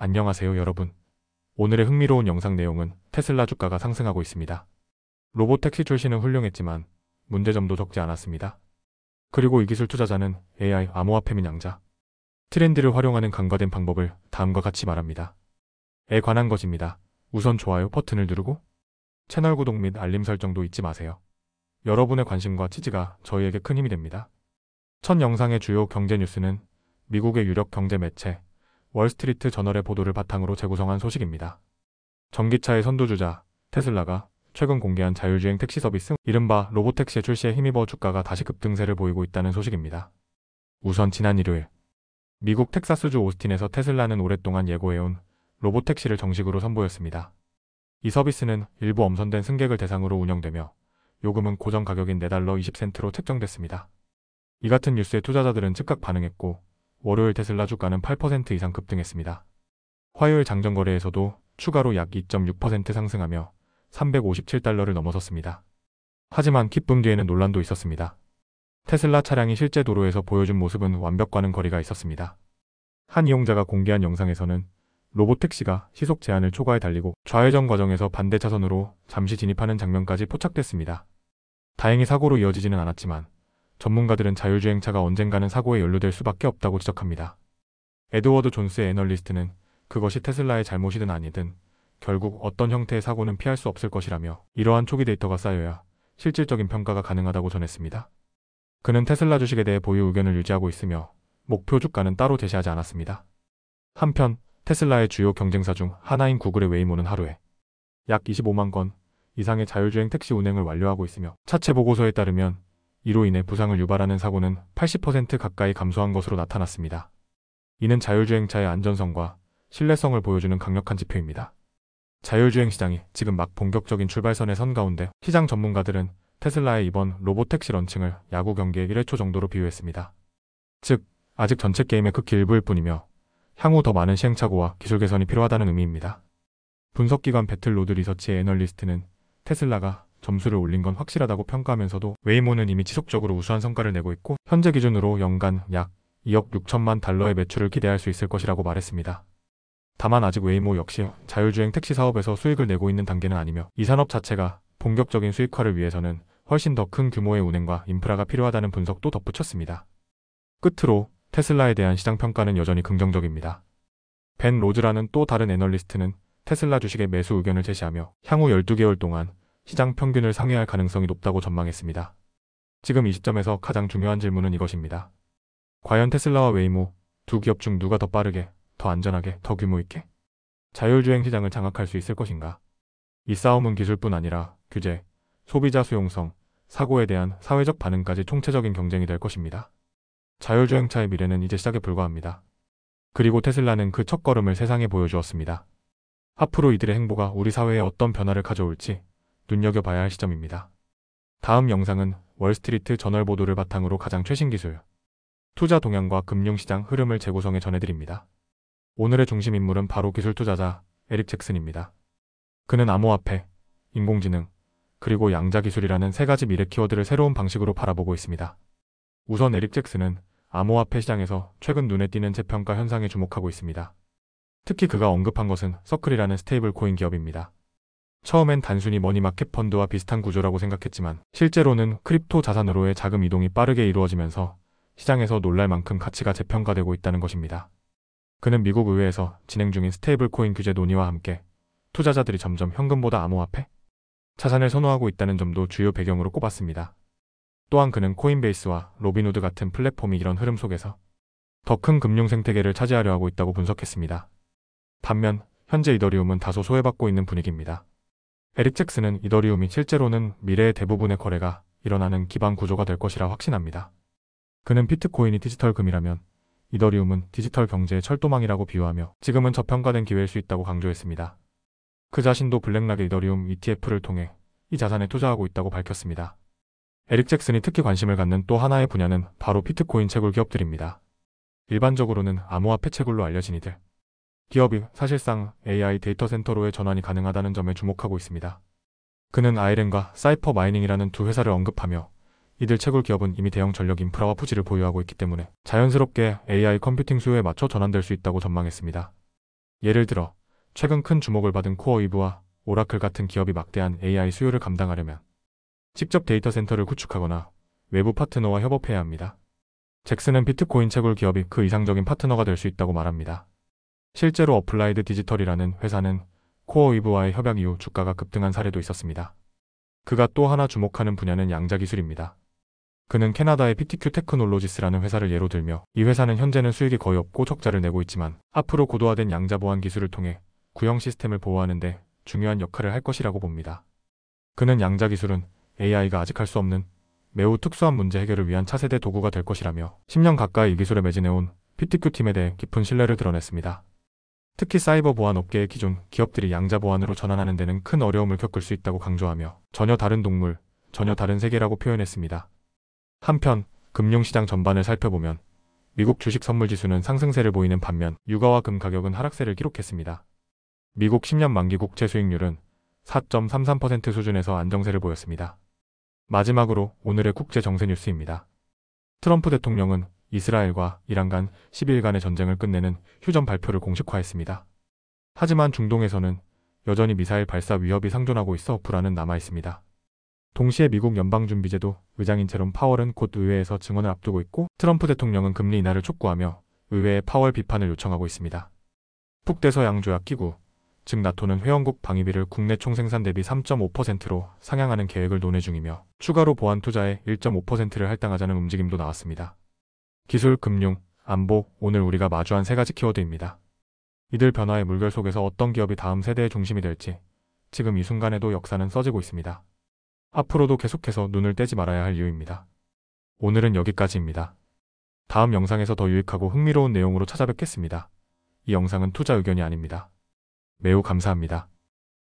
안녕하세요 여러분. 오늘의 흥미로운 영상 내용은 테슬라 주가가 상승하고 있습니다. 로보택시 출시는 훌륭했지만 문제점도 적지 않았습니다. 그리고 이 기술 투자자는 AI 암호화폐 및 양자, 트렌드를 활용하는 간과된 방법을 다음과 같이 말합니다. 에 관한 것입니다. 우선 좋아요 버튼을 누르고 채널 구독 및 알림 설정도 잊지 마세요. 여러분의 관심과 지지가 저희에게 큰 힘이 됩니다. 첫 영상의 주요 경제 뉴스는 미국의 유력 경제 매체 월스트리트 저널의 보도를 바탕으로 재구성한 소식입니다. 전기차의 선두주자 테슬라가 최근 공개한 자율주행 택시 서비스 이른바 로보택시의 출시에 힘입어 주가가 다시 급등세를 보이고 있다는 소식입니다. 우선 지난 일요일 미국 텍사스주 오스틴에서 테슬라는 오랫동안 예고해온 로보택시를 정식으로 선보였습니다. 이 서비스는 일부 엄선된 승객을 대상으로 운영되며 요금은 고정 가격인 $4 20센트로 책정됐습니다. 이 같은 뉴스에 투자자들은 즉각 반응했고 월요일 테슬라 주가는 8% 이상 급등했습니다. 화요일 장전 거래에서도 추가로 약 2.6% 상승하며 $357를 넘어섰습니다. 하지만 기쁨 뒤에는 논란도 있었습니다. 테슬라 차량이 실제 도로에서 보여준 모습은 완벽과는 거리가 있었습니다. 한 이용자가 공개한 영상에서는 로보택시가 시속 제한을 초과해 달리고 좌회전 과정에서 반대 차선으로 잠시 진입하는 장면까지 포착됐습니다. 다행히 사고로 이어지지는 않았지만 전문가들은 자율주행차가 언젠가는 사고에 연루될 수밖에 없다고 지적합니다. 에드워드 존스 애널리스트는 그것이 테슬라의 잘못이든 아니든 결국 어떤 형태의 사고는 피할 수 없을 것이라며 이러한 초기 데이터가 쌓여야 실질적인 평가가 가능하다고 전했습니다. 그는 테슬라 주식에 대해 보유 의견을 유지하고 있으며 목표 주가는 따로 제시하지 않았습니다. 한편 테슬라의 주요 경쟁사 중 하나인 구글의 웨이모는 하루에 약 25만 건 이상의 자율주행 택시 운행을 완료하고 있으며 차체 보고서에 따르면 이로 인해 부상을 유발하는 사고는 80% 가까이 감소한 것으로 나타났습니다. 이는 자율주행차의 안전성과 신뢰성을 보여주는 강력한 지표입니다. 자율주행 시장이 지금 막 본격적인 출발선에 선 가운데 시장 전문가들은 테슬라의 이번 로보택시 런칭을 야구 경기의 1회초 정도로 비유했습니다. 즉, 아직 전체 게임의 극히 일부일 뿐이며 향후 더 많은 시행착오와 기술 개선이 필요하다는 의미입니다. 분석기관 배틀로드 리서치의 애널리스트는 테슬라가 점수를 올린 건 확실하다고 평가하면서도 웨이모는 이미 지속적으로 우수한 성과를 내고 있고 현재 기준으로 연간 약 2억 6천만 달러의 매출을 기대할 수 있을 것이라고 말했습니다. 다만 아직 웨이모 역시 자율주행 택시 사업에서 수익을 내고 있는 단계는 아니며 이 산업 자체가 본격적인 수익화를 위해서는 훨씬 더 큰 규모의 운행과 인프라가 필요하다는 분석도 덧붙였습니다. 끝으로 테슬라에 대한 시장 평가는 여전히 긍정적입니다. 벤 로즈라는 또 다른 애널리스트는 테슬라 주식의 매수 의견을 제시하며 향후 12개월 동안 시장 평균을 상회할 가능성이 높다고 전망했습니다. 지금 이 시점에서 가장 중요한 질문은 이것입니다. 과연 테슬라와 웨이모 두 기업 중 누가 더 빠르게, 더 안전하게, 더 규모 있게 자율주행 시장을 장악할 수 있을 것인가? 이 싸움은 기술뿐 아니라 규제, 소비자 수용성, 사고에 대한 사회적 반응까지 총체적인 경쟁이 될 것입니다. 자율주행차의 미래는 이제 시작에 불과합니다. 그리고 테슬라는 그 첫걸음을 세상에 보여주었습니다. 앞으로 이들의 행보가 우리 사회에 어떤 변화를 가져올지 눈여겨봐야 할 시점입니다. 다음 영상은 월스트리트 저널 보도를 바탕으로 가장 최신 기술, 투자 동향과 금융시장 흐름을 재구성해 전해드립니다. 오늘의 중심 인물은 바로 기술 투자자 에릭 잭슨입니다. 그는 암호화폐, 인공지능, 그리고 양자 기술이라는 세 가지 미래 키워드를 새로운 방식으로 바라보고 있습니다. 우선 에릭 잭슨은 암호화폐 시장에서 최근 눈에 띄는 재평가 현상에 주목하고 있습니다. 특히 그가 언급한 것은 서클이라는 스테이블 코인 기업입니다. 처음엔 단순히 머니마켓 펀드와 비슷한 구조라고 생각했지만 실제로는 크립토 자산으로의 자금 이동이 빠르게 이루어지면서 시장에서 놀랄 만큼 가치가 재평가되고 있다는 것입니다. 그는 미국 의회에서 진행 중인 스테이블 코인 규제 논의와 함께 투자자들이 점점 현금보다 암호화폐 자산을 선호하고 있다는 점도 주요 배경으로 꼽았습니다. 또한 그는 코인베이스와 로빈후드 같은 플랫폼이 이런 흐름 속에서 더 큰 금융 생태계를 차지하려 하고 있다고 분석했습니다. 반면 현재 이더리움은 다소 소외받고 있는 분위기입니다. 에릭 잭슨은 이더리움이 실제로는 미래의 대부분의 거래가 일어나는 기반 구조가 될 것이라 확신합니다. 그는 비트코인이 디지털 금이라면 이더리움은 디지털 경제의 철도망이라고 비유하며 지금은 저평가된 기회일 수 있다고 강조했습니다. 그 자신도 블랙락 이더리움 ETF를 통해 이 자산에 투자하고 있다고 밝혔습니다. 에릭 잭슨이 특히 관심을 갖는 또 하나의 분야는 바로 비트코인 채굴 기업들입니다. 일반적으로는 암호화폐 채굴로 알려진 이들 기업이 사실상 AI 데이터 센터로의 전환이 가능하다는 점에 주목하고 있습니다. 그는 아이렌과 사이퍼 마이닝이라는 두 회사를 언급하며 이들 채굴 기업은 이미 대형 전력 인프라와 부지를 보유하고 있기 때문에 자연스럽게 AI 컴퓨팅 수요에 맞춰 전환될 수 있다고 전망했습니다. 예를 들어 최근 큰 주목을 받은 코어웨이브와 오라클 같은 기업이 막대한 AI 수요를 감당하려면 직접 데이터 센터를 구축하거나 외부 파트너와 협업해야 합니다. 잭슨은 비트코인 채굴 기업이 그 이상적인 파트너가 될 수 있다고 말합니다. 실제로 어플라이드 디지털이라는 회사는 코어웨이브와의 협약 이후 주가가 급등한 사례도 있었습니다. 그가 또 하나 주목하는 분야는 양자 기술입니다. 그는 캐나다의 PTQ 테크놀로지스라는 회사를 예로 들며 이 회사는 현재는 수익이 거의 없고 적자를 내고 있지만 앞으로 고도화된 양자 보안 기술을 통해 구형 시스템을 보호하는 데 중요한 역할을 할 것이라고 봅니다. 그는 양자 기술은 AI가 아직 할 수 없는 매우 특수한 문제 해결을 위한 차세대 도구가 될 것이라며 10년 가까이 이 기술에 매진해온 PTQ 팀에 대해 깊은 신뢰를 드러냈습니다. 특히 사이버 보안 업계의 기존 기업들이 양자 보안으로 전환하는 데는 큰 어려움을 겪을 수 있다고 강조하며 전혀 다른 동물, 전혀 다른 세계라고 표현했습니다. 한편 금융시장 전반을 살펴보면 미국 주식 선물 지수는 상승세를 보이는 반면 유가와 금 가격은 하락세를 기록했습니다. 미국 10년 만기 국채 수익률은 4.33% 수준에서 안정세를 보였습니다. 마지막으로 오늘의 국제 정세 뉴스입니다. 트럼프 대통령은 이스라엘과 이란 간 12일간의 전쟁을 끝내는 휴전 발표를 공식화했습니다. 하지만 중동에서는 여전히 미사일 발사 위협이 상존하고 있어 불안은 남아있습니다. 동시에 미국 연방준비제도 의장인 제롬 파월은 곧 의회에서 증언을 앞두고 있고 트럼프 대통령은 금리 인하를 촉구하며 의회에 파월 비판을 요청하고 있습니다. 북대서양 조약기구, 즉 나토는 회원국 방위비를 국내 총생산 대비 3.5%로 상향하는 계획을 논의 중이며 추가로 보안 투자에 1.5%를 할당하자는 움직임도 나왔습니다. 기술, 금융, 안보, 오늘 우리가 마주한 세 가지 키워드입니다. 이들 변화의 물결 속에서 어떤 기업이 다음 세대의 중심이 될지 지금 이 순간에도 역사는 써지고 있습니다. 앞으로도 계속해서 눈을 떼지 말아야 할 이유입니다. 오늘은 여기까지입니다. 다음 영상에서 더 유익하고 흥미로운 내용으로 찾아뵙겠습니다. 이 영상은 투자 의견이 아닙니다. 매우 감사합니다.